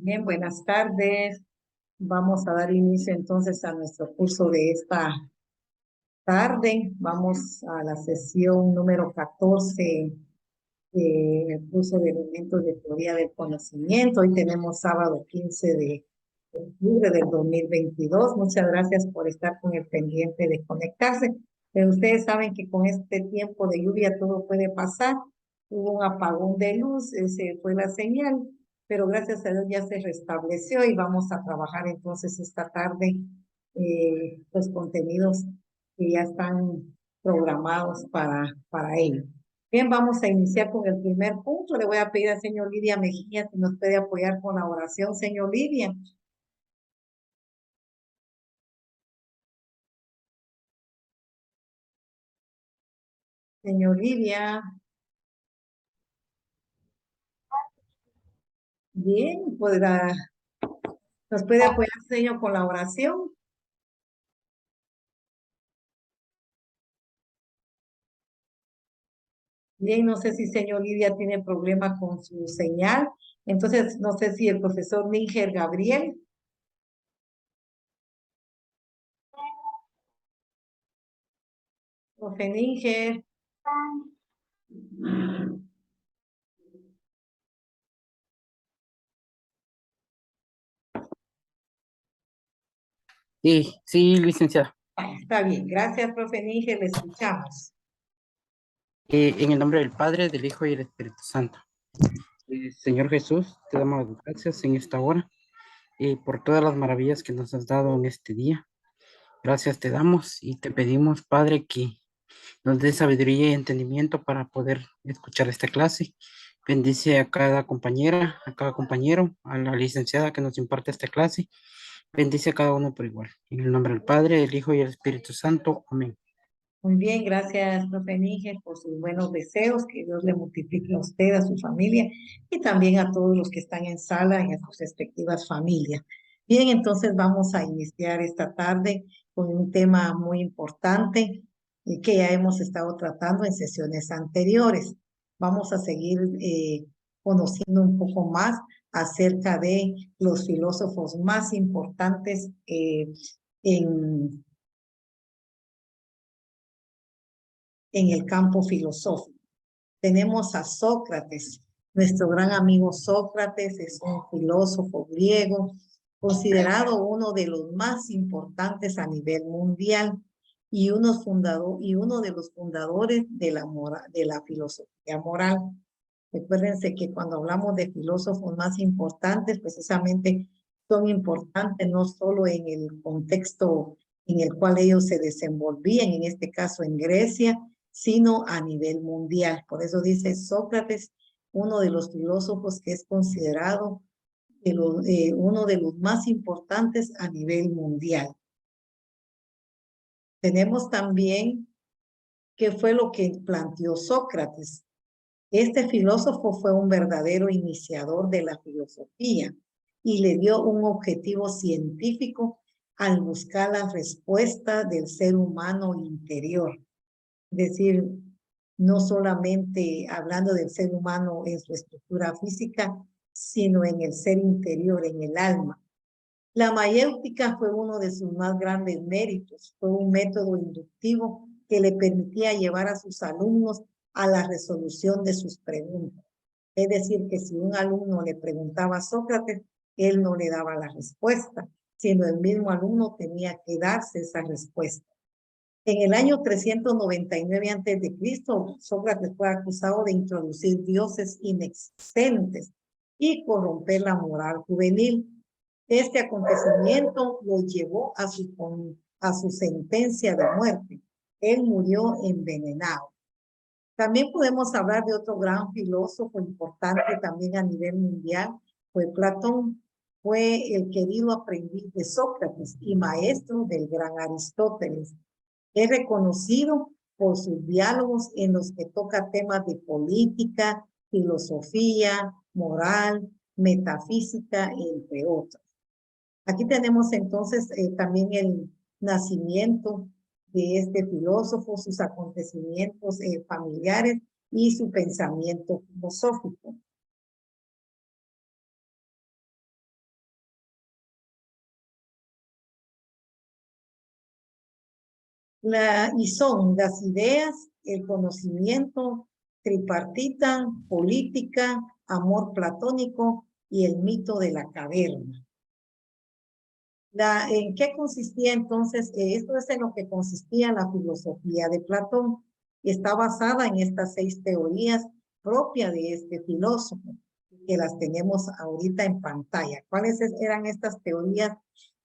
Bien, buenas tardes. Vamos a dar inicio entonces a nuestro curso de esta tarde. Vamos a la sesión número 14 del curso de elementos de teoría del conocimiento. Hoy tenemos sábado 15 de octubre del 2022. Muchas gracias por estar con el pendiente de conectarse. Pero ustedes saben que con este tiempo de lluvia todo puede pasar. Hubo un apagón de luz, ese fue la señal, pero gracias a Dios ya se restableció y vamos a trabajar entonces esta tarde los contenidos que ya están programados para ello. Bien, vamos a iniciar con el primer punto. Le voy a pedir al señor Lidia Mejía que nos puede apoyar con la oración. Señor Lidia. Señor Lidia. Bien, nos puede apoyar, señor, con la oración. Bien, no sé si señor Lidia tiene problema con su señal. Entonces, no sé si el profesor Níger Gabriel. Profe Níger. Sí, sí, licenciada. Está bien, gracias, profe Níger, le escuchamos. En el nombre del Padre, del Hijo y del Espíritu Santo. Señor Jesús, te damos las gracias en esta hora por todas las maravillas que nos has dado en este día. Gracias te damos y te pedimos, Padre, que nos dé sabiduría y entendimiento para poder escuchar esta clase. Bendice a cada compañera, a cada compañero, a la licenciada que nos imparte esta clase. Bendice a cada uno por igual. En el nombre del Padre, del Hijo y del Espíritu Santo. Amén. Muy bien, gracias, profe Níger, por sus buenos deseos. Que Dios le multiplique a usted, a su familia y también a todos los que están en sala y a sus respectivas familias. Bien, entonces vamos a iniciar esta tarde con un tema muy importante que ya hemos estado tratando en sesiones anteriores. Vamos a seguir conociendo un poco más acerca de los filósofos más importantes en en el campo filosófico. Tenemos a Sócrates, nuestro gran amigo Sócrates es un filósofo griego, considerado uno de los más importantes a nivel mundial y uno de los fundadores de la filosofía moral. Recuérdense que cuando hablamos de filósofos más importantes, precisamente son importantes no solo en el contexto en el cual ellos se desenvolvían, en este caso en Grecia, sino a nivel mundial. Por eso dice Sócrates, uno de los filósofos que es considerado uno de los más importantes a nivel mundial. Tenemos también qué fue lo que planteó Sócrates. Este filósofo fue un verdadero iniciador de la filosofía y le dio un objetivo científico al buscar la respuesta del ser humano interior. Es decir, no solamente hablando del ser humano en su estructura física, sino en el ser interior, en el alma. La mayéutica fue uno de sus más grandes méritos. Fue un método inductivo que le permitía llevar a sus alumnos a la resolución de sus preguntas. Es decir, que si un alumno le preguntaba a Sócrates, él no le daba la respuesta, sino el mismo alumno tenía que darse esa respuesta. En el año 399 a.C., Sócrates fue acusado de introducir dioses inexistentes y corromper la moral juvenil. Este acontecimiento lo llevó a su sentencia de muerte. Él murió envenenado. También podemos hablar de otro gran filósofo importante también a nivel mundial, fue Platón. Fue el querido aprendiz de Sócrates y maestro del gran Aristóteles. Es reconocido por sus diálogos en los que toca temas de política, filosofía, moral, metafísica, entre otros. Aquí tenemos entonces también el nacimiento de este filósofo, sus acontecimientos familiares y su pensamiento filosófico. Y son las ideas, el conocimiento, tripartita, política, amor platónico y el mito de la caverna. ¿En qué consistía entonces? Esto es en lo que consistía la filosofía de Platón. Está basada en estas 6 teorías propias de este filósofo, que las tenemos ahorita en pantalla. ¿Cuáles eran estas teorías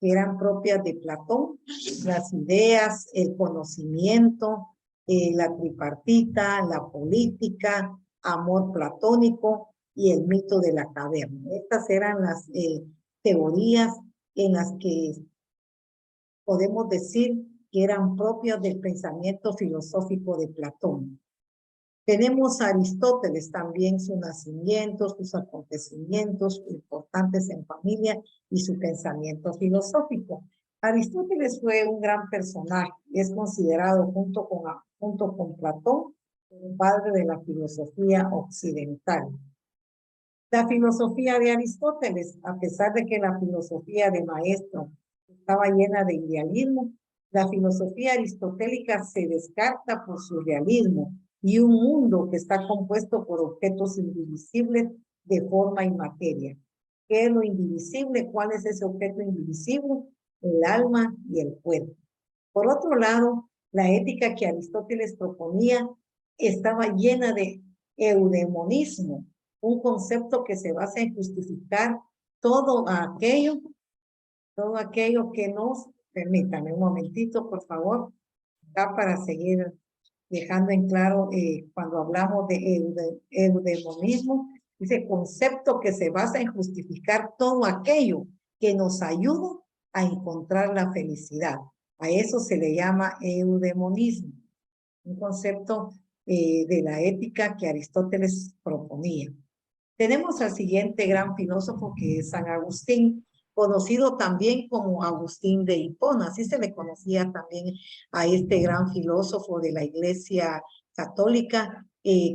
que eran propias de Platón? Las ideas, el conocimiento, la tripartita, la política, amor platónico y el mito de la caverna. Estas eran las teorías en las que podemos decir que eran propias del pensamiento filosófico de Platón. Tenemos a Aristóteles también, su nacimiento, sus acontecimientos importantes en familia y su pensamiento filosófico. Aristóteles fue un gran personaje, es considerado junto con Platón el padre de la filosofía occidental. La filosofía de Aristóteles, a pesar de que la filosofía de Maestro estaba llena de idealismo, la filosofía aristotélica se descarta por su realismo y un mundo que está compuesto por objetos indivisibles de forma y materia. ¿Qué es lo indivisible? ¿Cuál es ese objeto indivisible? El alma y el cuerpo. Por otro lado, la ética que Aristóteles proponía estaba llena de eudemonismo, un concepto que se basa en justificar todo aquello que nos, permítame un momentito, por favor, acá para seguir dejando en claro cuando hablamos de eudemonismo, dice concepto que se basa en justificar todo aquello que nos ayuda a encontrar la felicidad. A eso se le llama eudemonismo, un concepto de la ética que Aristóteles proponía. Tenemos al siguiente gran filósofo que es San Agustín, conocido también como Agustín de Hipona. Así se le conocía también a este gran filósofo de la Iglesia Católica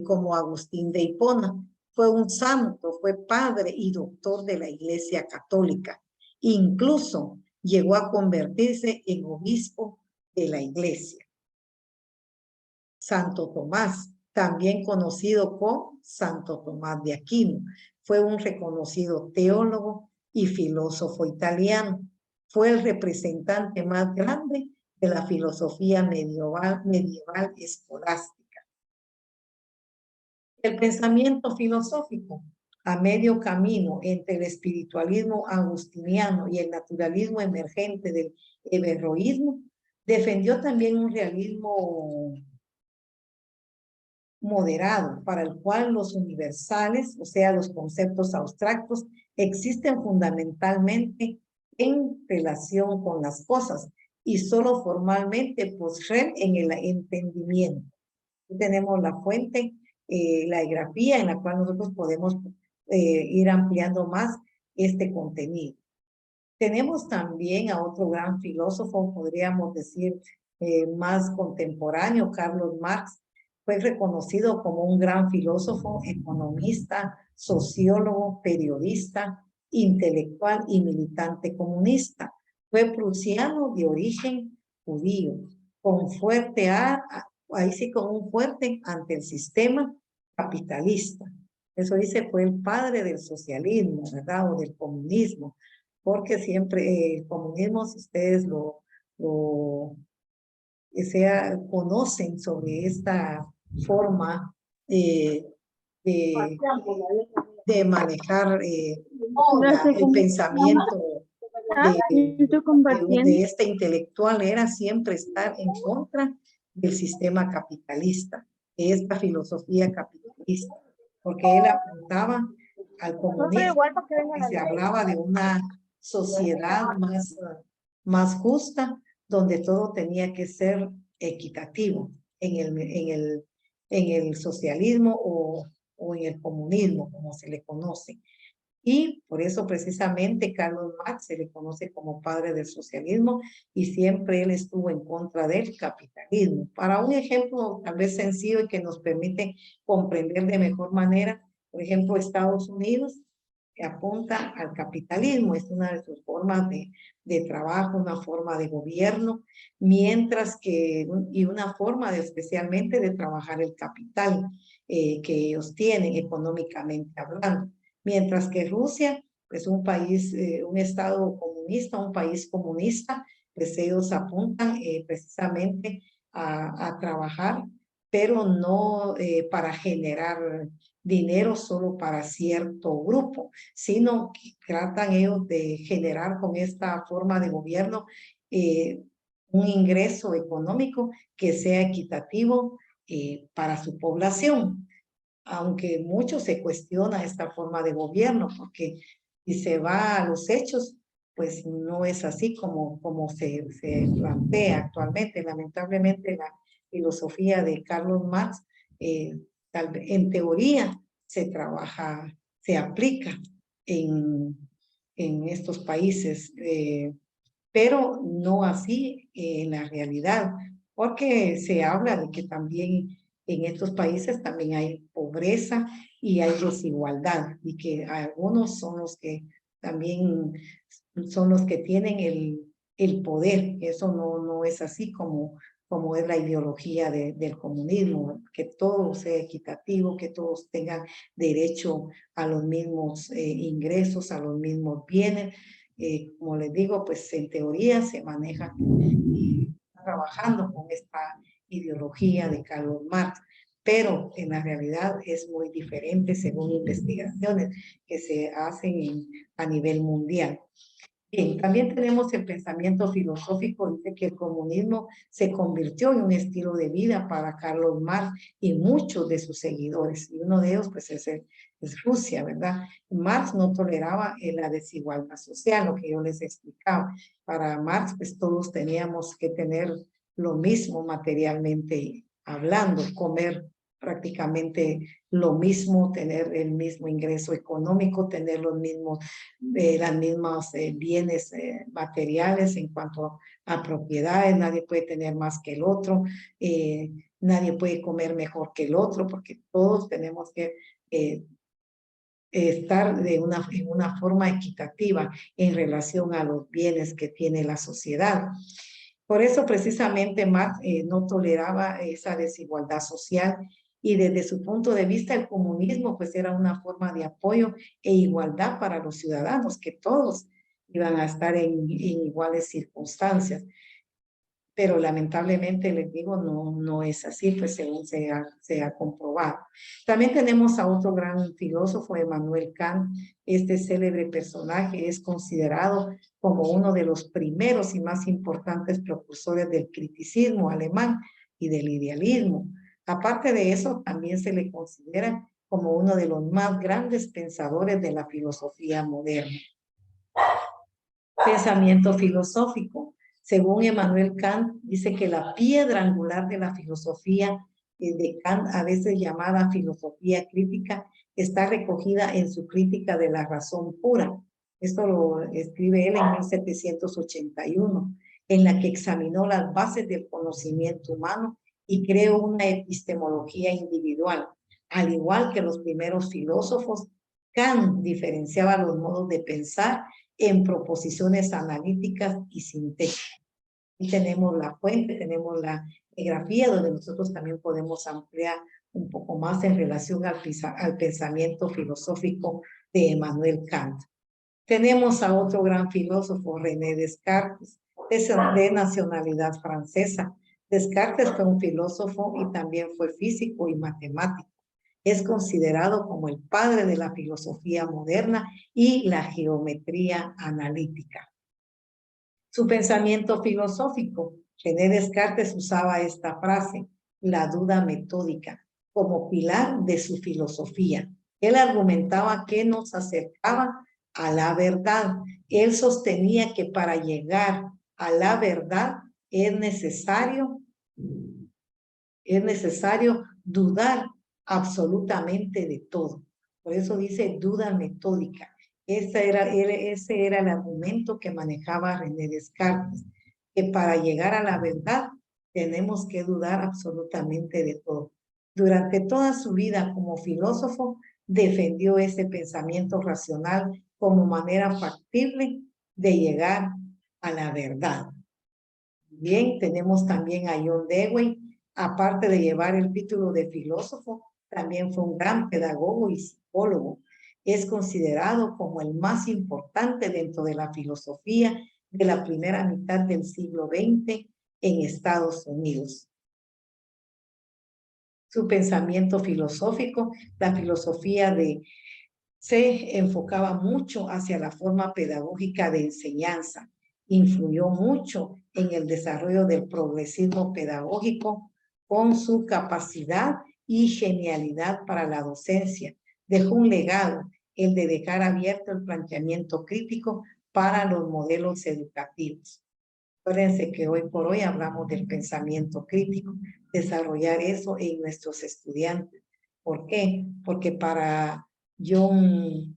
como Agustín de Hipona. Fue un santo, fue padre y doctor de la Iglesia Católica. Incluso llegó a convertirse en obispo de la Iglesia. Santo Tomás, también conocido como Santo Tomás de Aquino, fue un reconocido teólogo y filósofo italiano. Fue el representante más grande de la filosofía medieval escolástica. El pensamiento filosófico, a medio camino entre el espiritualismo agustiniano y el naturalismo emergente del averroísmo, defendió también un realismo moderado, para el cual los universales, o sea, los conceptos abstractos, existen fundamentalmente en relación con las cosas y solo formalmente poseen en el entendimiento. Aquí tenemos la fuente, la grafía en la cual nosotros podemos ir ampliando más este contenido. Tenemos también a otro gran filósofo, podríamos decir, más contemporáneo, Carlos Marx. Fue reconocido como un gran filósofo, economista, sociólogo, periodista, intelectual y militante comunista. Fue prusiano de origen judío, con un fuerte ante el sistema capitalista. Eso dice, fue el padre del socialismo, ¿verdad? O del comunismo. porque siempre el comunismo, si ustedes conocen sobre esta forma eh, de, de manejar el pensamiento de este intelectual, era siempre estar en contra del sistema capitalista, de esta filosofía capitalista, porque él apuntaba al comunismo y se hablaba de una sociedad más justa, donde todo tenía que ser equitativo en el socialismo o en el comunismo, como se le conoce. Y por eso precisamente Carlos Marx se le conoce como padre del socialismo y siempre él estuvo en contra del capitalismo. Para un ejemplo tal vez sencillo y que nos permite comprender de mejor manera, por ejemplo, Estados Unidos que apunta al capitalismo, es una de sus formas de trabajo, una forma de gobierno, mientras que, y una forma especialmente de trabajar el capital que ellos tienen económicamente hablando. Mientras que Rusia, pues un país, un estado comunista, un país comunista, pues ellos apuntan precisamente a trabajar, pero no para generar dinero solo para cierto grupo, sino que tratan ellos de generar con esta forma de gobierno un ingreso económico que sea equitativo para su población, aunque mucho se cuestiona esta forma de gobierno, porque si se va a los hechos, pues no es así como se plantea actualmente. Lamentablemente la filosofía de Carlos Marx, en teoría, se trabaja, se aplica en estos países, pero no así en la realidad, porque se habla de que también en estos países también hay pobreza y hay desigualdad y que algunos son los que también son los que tienen el poder. Eso no es así como es la ideología del comunismo, que todo sea equitativo, que todos tengan derecho a los mismos ingresos, a los mismos bienes. Como les digo, pues en teoría se maneja trabajando con esta ideología de Carlos Marx, pero en la realidad es muy diferente según investigaciones que se hacen a nivel mundial. Bien, también tenemos el pensamiento filosófico, dice que el comunismo se convirtió en un estilo de vida para Carlos Marx y muchos de sus seguidores, y uno de ellos pues es Rusia, ¿verdad? Marx no toleraba la desigualdad social, lo que yo les explicaba. Para Marx pues todos teníamos que tener lo mismo materialmente hablando, comer prácticamente lo mismo, tener el mismo ingreso económico, tener los mismos las mismas bienes materiales en cuanto a propiedades, nadie puede tener más que el otro, nadie puede comer mejor que el otro, porque todos tenemos que estar en una forma equitativa en relación a los bienes que tiene la sociedad. Por eso precisamente Marx no toleraba esa desigualdad social y desde su punto de vista el comunismo pues era una forma de apoyo e igualdad para los ciudadanos, que todos iban a estar en iguales circunstancias. Pero lamentablemente les digo, no es así, pues según se ha comprobado. También tenemos a otro gran filósofo, Emmanuel Kant. Este célebre personaje es considerado como uno de los primeros y más importantes precursores del criticismo alemán y del idealismo. Aparte de eso, también se le considera como uno de los más grandes pensadores de la filosofía moderna. Pensamiento filosófico. Según Emmanuel Kant, dice que la piedra angular de la filosofía de Kant, a veces llamada filosofía crítica, está recogida en su crítica de la razón pura. Esto lo escribe él en 1781, en la que examinó las bases del conocimiento humano y creó una epistemología individual. Al igual que los primeros filósofos, Kant diferenciaba los modos de pensar en proposiciones analíticas y sintéticas. Y tenemos la fuente, tenemos la grafía, donde nosotros también podemos ampliar un poco más en relación al pensamiento filosófico de Emmanuel Kant. Tenemos a otro gran filósofo, René Descartes, de nacionalidad francesa. Descartes fue un filósofo y también fue físico y matemático. Es considerado como el padre de la filosofía moderna y la geometría analítica. Su pensamiento filosófico, René Descartes usaba esta frase, la duda metódica, como pilar de su filosofía. Él argumentaba que nos acercaba a la verdad. Él sostenía que para llegar a la verdad es necesario dudar absolutamente de todo. Por eso dice duda metódica. Ese era el argumento que manejaba René Descartes, que para llegar a la verdad tenemos que dudar absolutamente de todo. Durante toda su vida como filósofo, defendió ese pensamiento racional como manera factible de llegar a la verdad. Bien, tenemos también a John Dewey, aparte de llevar el título de filósofo, también fue un gran pedagogo y psicólogo. Es considerado como el más importante dentro de la filosofía de la primera mitad del siglo XX en Estados Unidos. Su pensamiento filosófico, la filosofía se enfocaba mucho hacia la forma pedagógica de enseñanza. Influyó mucho en el desarrollo del progresismo pedagógico con su capacidad y genialidad para la docencia. Dejó un legado, el de dejar abierto el planteamiento crítico para los modelos educativos. Acuérdense que hoy por hoy hablamos del pensamiento crítico, desarrollar eso en nuestros estudiantes. ¿Por qué? Porque para John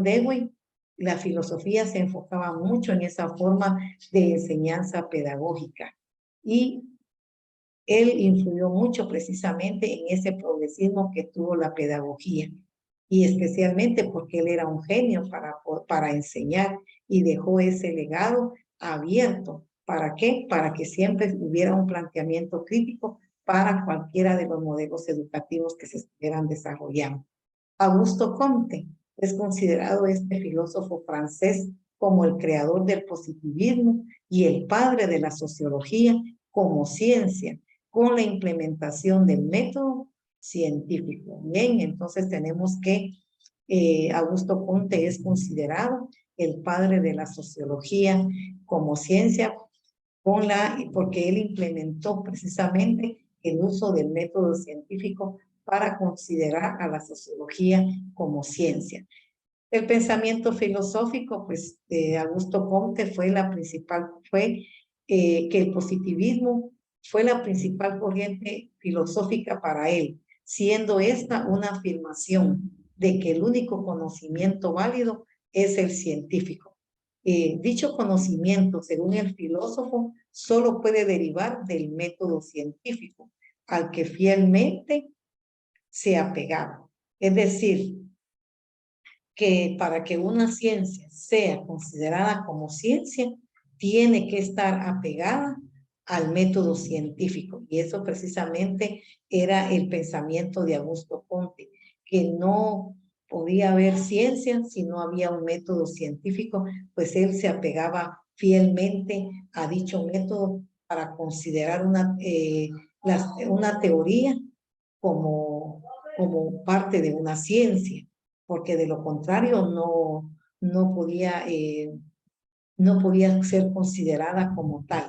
Dewey, la filosofía se enfocaba mucho en esa forma de enseñanza pedagógica y él influyó mucho precisamente en ese progresismo que tuvo la pedagogía y especialmente porque él era un genio para enseñar y dejó ese legado abierto. ¿Para qué? Para que siempre hubiera un planteamiento crítico para cualquiera de los modelos educativos que se estuvieran desarrollando. Augusto Comte es considerado este filósofo francés como el creador del positivismo y el padre de la sociología como ciencia, con la implementación del método científico. Bien, entonces tenemos que Augusto Comte es considerado el padre de la sociología como ciencia porque él implementó precisamente el uso del método científico para considerar a la sociología como ciencia. El pensamiento filosófico, pues, de Augusto Comte fue que el positivismo fue la principal corriente filosófica para él, siendo esta una afirmación de que el único conocimiento válido es el científico. Dicho conocimiento, según el filósofo, solo puede derivar del método científico, al que fielmente se apegaba. Es decir, que para que una ciencia sea considerada como ciencia, tiene que estar apegada al método científico. Y eso precisamente era el pensamiento de Augusto Comte, que no podía haber ciencia si no había un método científico, pues él se apegaba fielmente a dicho método para considerar una teoría como parte de una ciencia, porque de lo contrario no podía ser considerada como tal.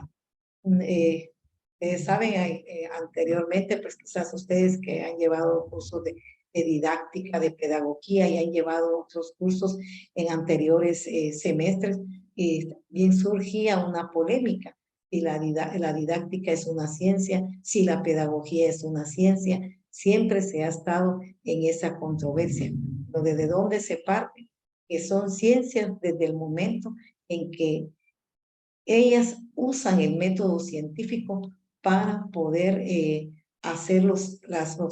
Saben, anteriormente, pues quizás ustedes que han llevado cursos de didáctica, de pedagogía y han llevado otros cursos en anteriores semestres, bien surgía una polémica. Si la didáctica es una ciencia, si la pedagogía es una ciencia, siempre se ha estado en esa controversia. Pero ¿desde dónde se parte? Que son ciencias desde el momento en que ellas usan el método científico para poder hacer los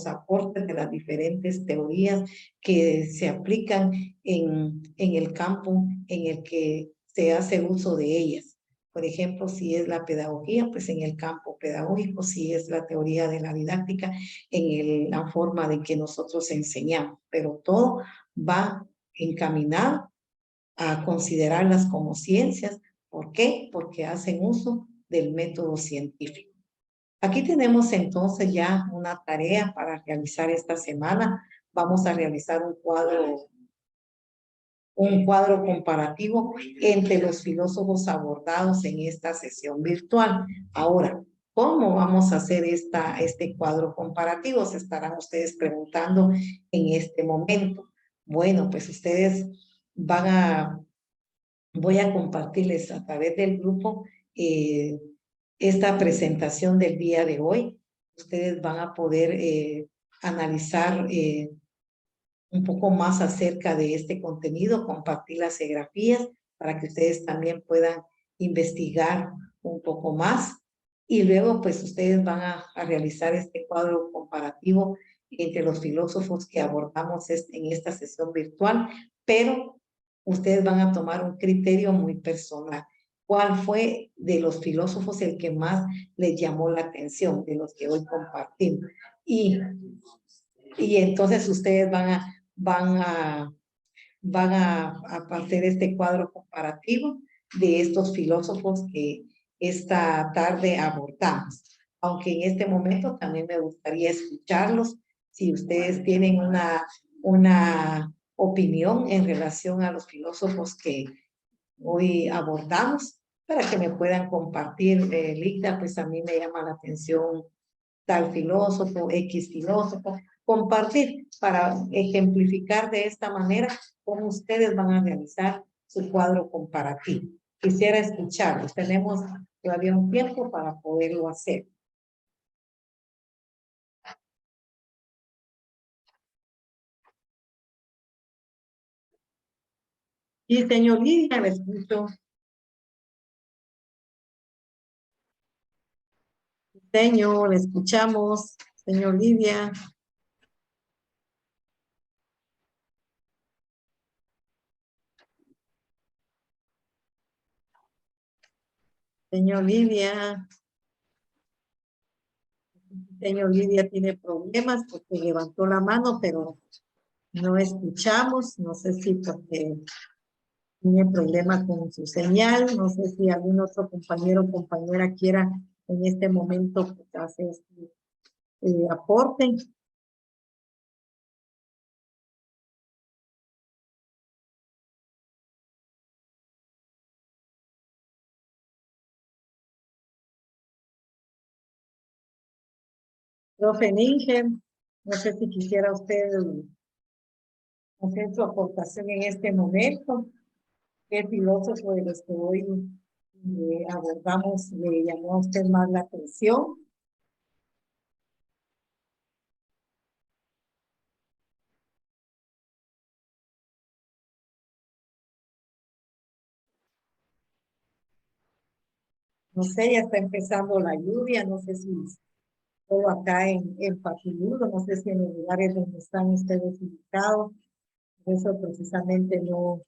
aportes de las diferentes teorías que se aplican en el campo en el que se hace uso de ellas. Por ejemplo, si es la pedagogía, pues en el campo pedagógico, si es la teoría de la didáctica, en la forma de que nosotros enseñamos. Pero todo va encaminado a considerarlas como ciencias. ¿Por qué? Porque hacen uso del método científico. Aquí tenemos entonces ya una tarea para realizar esta semana. Vamos a realizar un cuadro comparativo entre los filósofos abordados en esta sesión virtual. Ahora, ¿cómo vamos a hacer este cuadro comparativo? Se estarán ustedes preguntando en este momento. Bueno, pues ustedes voy a compartirles a través del grupo esta presentación del día de hoy. Ustedes van a poder analizar un poco más acerca de este contenido, compartir las grafías para que ustedes también puedan investigar un poco más. Y luego, pues, ustedes van a realizar este cuadro comparativo entre los filósofos que abordamos en esta sesión virtual, pero ustedes van a tomar un criterio muy personal. ¿Cuál fue de los filósofos el que más les llamó la atención de los que hoy compartimos? Y entonces ustedes van a hacer este cuadro comparativo de estos filósofos que esta tarde abordamos. Aunque en este momento también me gustaría escucharlos, si ustedes tienen una opinión en relación a los filósofos que hoy abordamos, para que me puedan compartir. Ligda, pues a mí me llama la atención tal filósofo, X filósofo, compartir para ejemplificar de esta manera cómo ustedes van a realizar su cuadro comparativo. Quisiera escucharlos. Tenemos todavía un tiempo para poderlo hacer. Y señor Lidia, le escucho. Señor, le escuchamos. Señor Lidia. Señor Lidia. Señor Lidia tiene problemas porque levantó la mano, pero no escuchamos. No sé si porque tiene problemas con su señal. No sé si algún otro compañero o compañera quiera en este momento hacer este aporte. Profe Ninger, no sé si quisiera usted hacer su aportación en este momento. ¿Qué filósofo de los que hoy abordamos le llamó a usted más la atención? No sé, ya está empezando la lluvia, no sé si todo acá en Papiludo, no sé si en los lugares donde están ustedes ubicados, eso precisamente no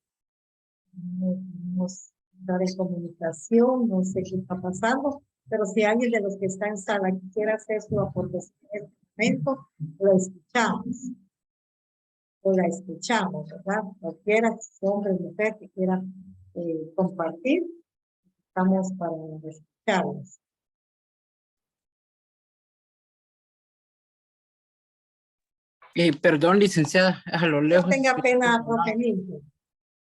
nos da de comunicación, no sé qué está pasando, pero si alguien de los que está en sala quisiera hacer su aportación en este momento, lo escuchamos, o la escuchamos, ¿verdad? Cualquiera, hombre o mujer que quiera compartir, estamos para escucharlos. Perdón, licenciada, a lo No lejos tenga escuché. pena, profe Nilsson.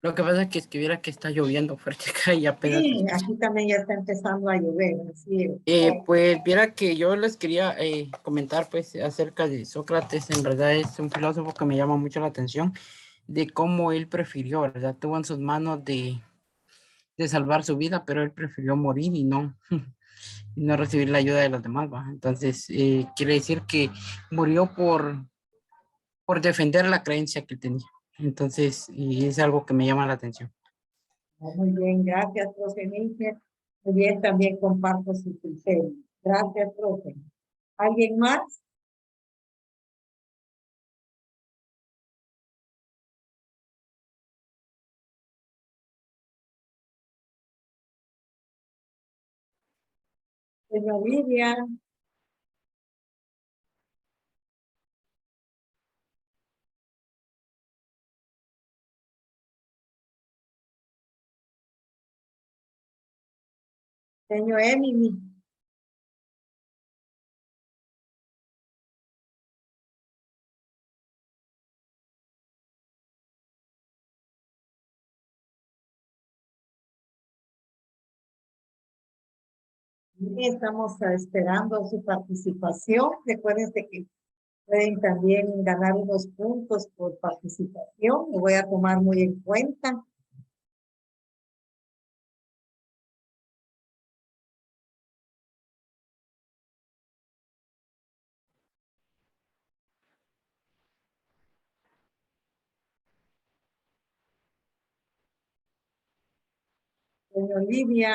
Lo que pasa es que escribiera que está lloviendo fuerte acá y apenas Sí, escuché. aquí también ya está empezando a llover, así es. Pues viera que yo les quería comentar pues acerca de Sócrates. En verdad es un filósofo que me llama mucho la atención de cómo él prefirió, ¿verdad? Tuvo en sus manos de salvar su vida, pero él prefirió morir y no, y no recibir la ayuda de los demás, ¿va? Entonces, quiere decir que murió por defender la creencia que tenía. Entonces, y es algo que me llama la atención. Muy bien, gracias, profe Níger. Muy bien, también comparto su criterio. Gracias, profe. ¿Alguien más? Señor Lidia. Señor Emily. Estamos esperando su participación. Recuerden que pueden también ganar unos puntos por participación. Lo voy a tomar muy en cuenta. Doña Olivia.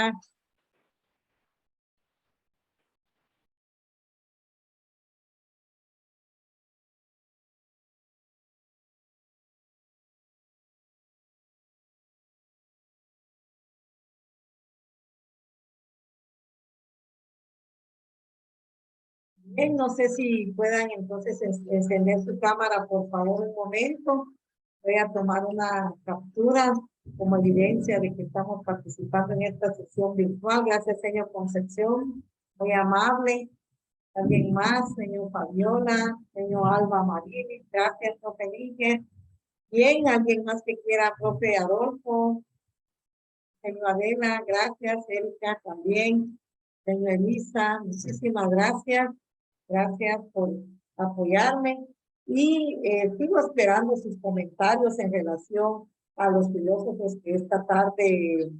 Bien, no sé si puedan entonces encender su cámara, por favor, un momento. Voy a tomar una captura como evidencia de que estamos participando en esta sesión virtual. Gracias, señor Concepción. Muy amable. ¿Alguien más? Señor Fabiola, señor Alba Marínez. Gracias, profe Níger. Bien, ¿alguien más que quiera? Profe Adolfo. Señor Adela, gracias. Erika también. Señor Elisa, muchísimas gracias. Gracias por apoyarme. Y sigo esperando sus comentarios en relación a los filósofos que esta tarde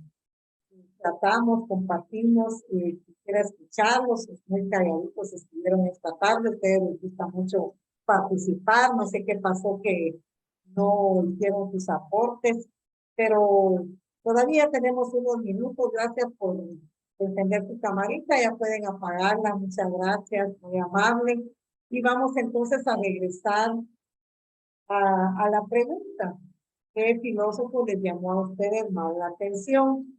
tratamos, compartimos. Quisiera escucharlos. Muy calladitos estuvieron esta tarde. A ustedes les gusta mucho participar. No sé qué pasó que no hicieron sus aportes, pero todavía tenemos unos minutos. Gracias por encender su camarita. Ya pueden apagarla. Muchas gracias, muy amable. Y vamos entonces a regresar a la pregunta. ¿Qué filósofo les llamó a ustedes más la atención?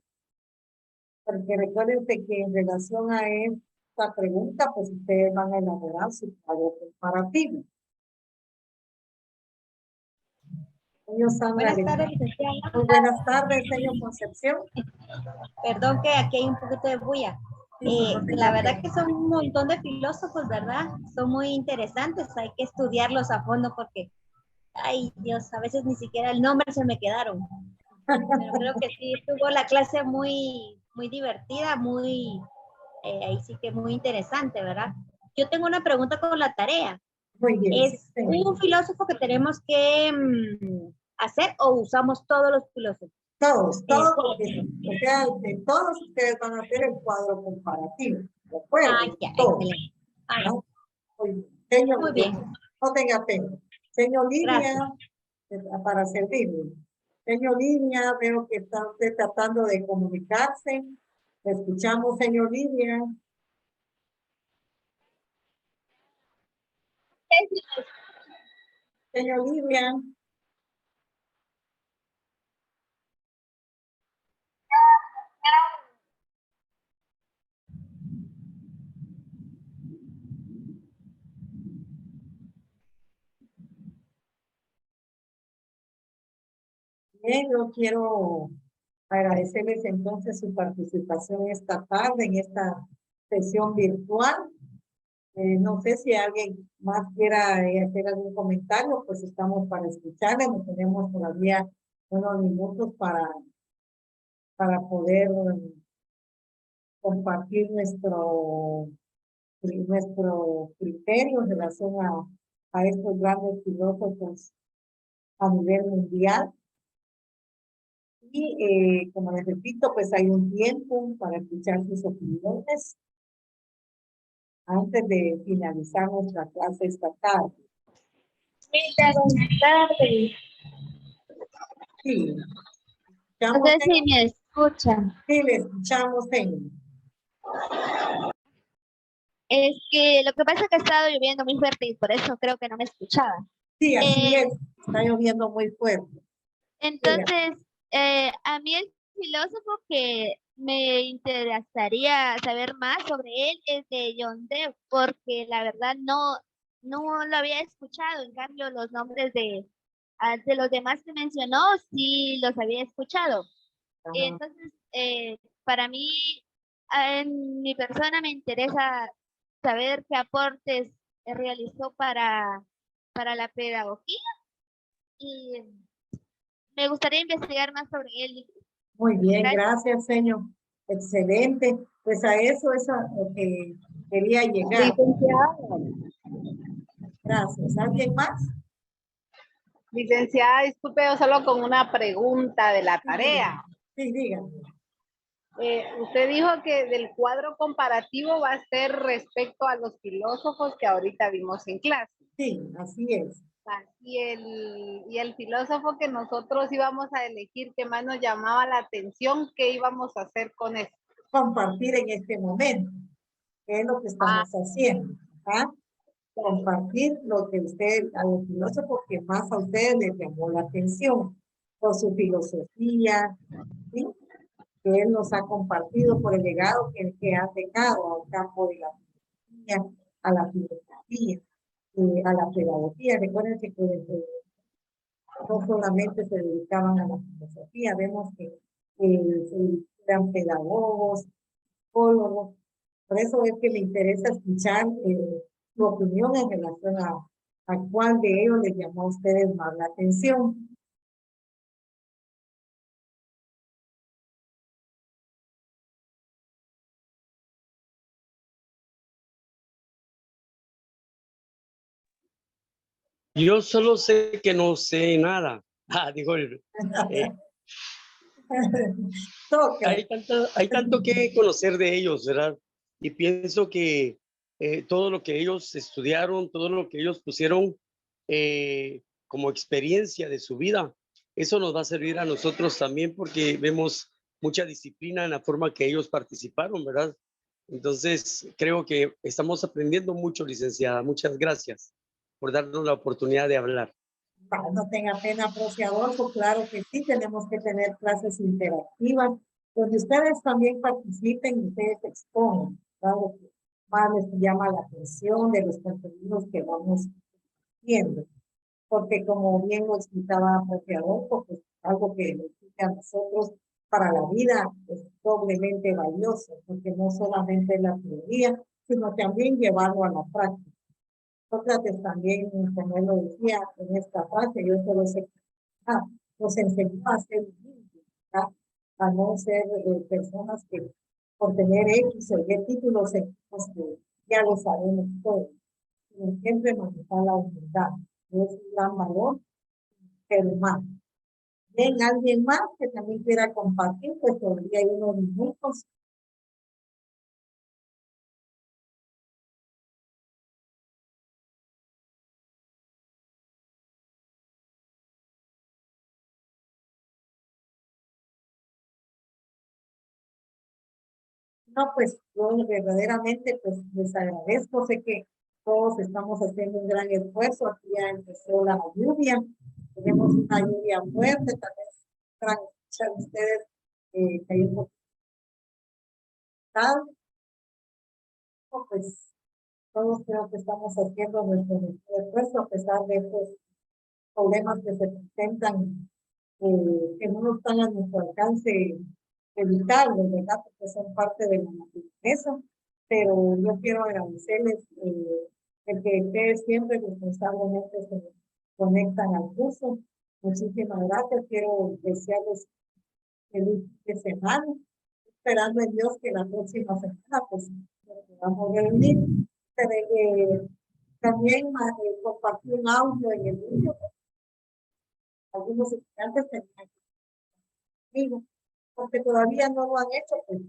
Porque recuerden que en relación a esta pregunta, pues ustedes van a elaborar su cuadro comparativo. Señor Sandra, Buenas tardes, licenciada. muy buenas tardes, señor Concepción. Perdón que aquí hay un poquito de bulla. La verdad que son un montón de filósofos, ¿verdad? Son muy interesantes, hay que estudiarlos a fondo porque, ay Dios, a veces ni siquiera el nombre se me quedaron. Pero creo que sí, estuvo la clase muy divertida, ahí sí que muy interesante, ¿verdad? Yo tengo una pregunta con la tarea. Muy bien. ¿Es Sí, un filósofo que tenemos que hacer o usamos todos los filósofos? todos, porque, o sea, de todos ustedes van a hacer el cuadro comparativo. ¿De acuerdo? Ya, Todos. excelente. ¿No? Muy bien. Señor, Muy bien. no tenga pena. Señor Lidia, Gracias. para servirle. Señor Lidia, veo que está usted tratando de comunicarse. Le escuchamos, señor Lidia. Señor Lidia. Bien, yo quiero agradecerles entonces su participación esta tarde en esta sesión virtual. No sé si alguien más quiera hacer algún comentario, pues estamos para escucharle. No tenemos todavía unos minutos para poder compartir nuestro criterio en relación a estos grandes filósofos a nivel mundial. Y como les repito, pues hay un tiempo para escuchar sus opiniones antes de finalizar nuestra clase esta tarde. Buenas tardes. Sí, No sé si me escuchan. sí, le escuchamos, señor. Es que lo que pasa es que ha estado lloviendo muy fuerte y por eso creo que no me escuchaban. Sí, así es. Está lloviendo muy fuerte. Entonces, a mí el filósofo que me interesaría saber más sobre él es de John Dewey, porque la verdad no lo había escuchado. En cambio, los nombres de los demás que mencionó sí los había escuchado. Ajá. Entonces, para mí en mi persona me interesa saber qué aportes realizó para la pedagogía y me gustaría investigar más sobre él. Muy bien, Gracias. gracias, señor. Excelente. Pues a eso es a lo que quería llegar. Licenciada, Gracias. ¿Alguien más? licenciada, disculpe, yo solo con una pregunta de la tarea. Sí, dígame. Usted dijo que del cuadro comparativo va a ser respecto a los filósofos que ahorita vimos en clase. Sí, así es. Y el filósofo que nosotros íbamos a elegir que más nos llamaba la atención, ¿qué íbamos a hacer con eso? Compartir en este momento, que es lo que estamos haciendo. ¿Ah? Compartir lo que usted, a los filósofos que más a ustedes les llamó la atención, por su filosofía, ¿sí? Que él nos ha compartido por el legado que ha dejado al campo de la filosofía, a la filosofía, a la pedagogía. Recuerden que no solamente se dedicaban a la filosofía, vemos que eran pedagogos, psicólogos. Por eso es que me interesa escuchar su opinión en relación a cuál de ellos les llamó a ustedes más la atención. Yo solo sé que no sé nada. Digo, Toca. hay tanto que conocer de ellos, ¿verdad? Y pienso que todo lo que ellos estudiaron, todo lo que ellos pusieron como experiencia de su vida, eso nos va a servir a nosotros también porque vemos mucha disciplina en la forma que ellos participaron, ¿verdad? Entonces, creo que estamos aprendiendo mucho, licenciada. Muchas gracias por darnos la oportunidad de hablar. No tenga pena, profe Adolfo, claro que sí, tenemos que tener clases interactivas, donde ustedes también participen y ustedes expongan, claro que más les llama la atención de los contenidos que vamos viendo, porque como bien lo explicaba profe Adolfo, pues algo que nos sirve a nosotros para la vida es doblemente valioso, porque no solamente la teoría, sino también llevarlo a la práctica. Sócrates también, como él lo decía en esta frase, yo solo sé que nos enseñó a ser humildes, a no ser personas que por tener X o Y títulos sentimos que ya lo sabemos todo. Sino siempre manejar la humildad, que es un gran valor, pero más. ¿Ven alguien más que también quiera compartir? Pues todavía hay unos minutos. No, pues yo verdaderamente pues les agradezco, sé que todos estamos haciendo un gran esfuerzo, aquí ya empezó la lluvia, tenemos una lluvia fuerte, tal vez para escuchar ustedes que hay un poquito, pues todos creo que estamos haciendo nuestro esfuerzo a pesar de estos problemas que se presentan, que no están a nuestro alcance evitarlos, ¿verdad? Porque son parte de la naturaleza, pero yo quiero agradecerles el que ustedes siempre responsablemente se conectan al curso. Muchísimas gracias, quiero desearles feliz fin de semana, esperando en Dios que la próxima semana pues nos podamos reunir. También compartí un audio en el video, algunos estudiantes tenían conmigo, porque todavía no lo han hecho, pues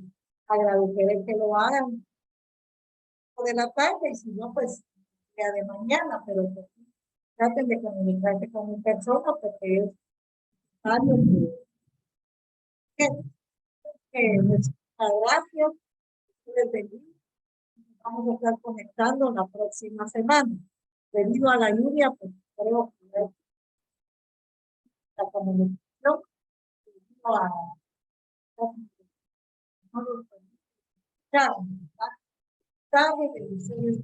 agradeceré que lo hagan de la tarde, y si no, pues ya de mañana, pero pues, traten de comunicarse con mi persona, porque es algo que, muchas gracias, les bendiga. Vamos a estar conectando la próxima semana. Debido a la lluvia, pues creo que la comunicación, debido a chao, bendiciones.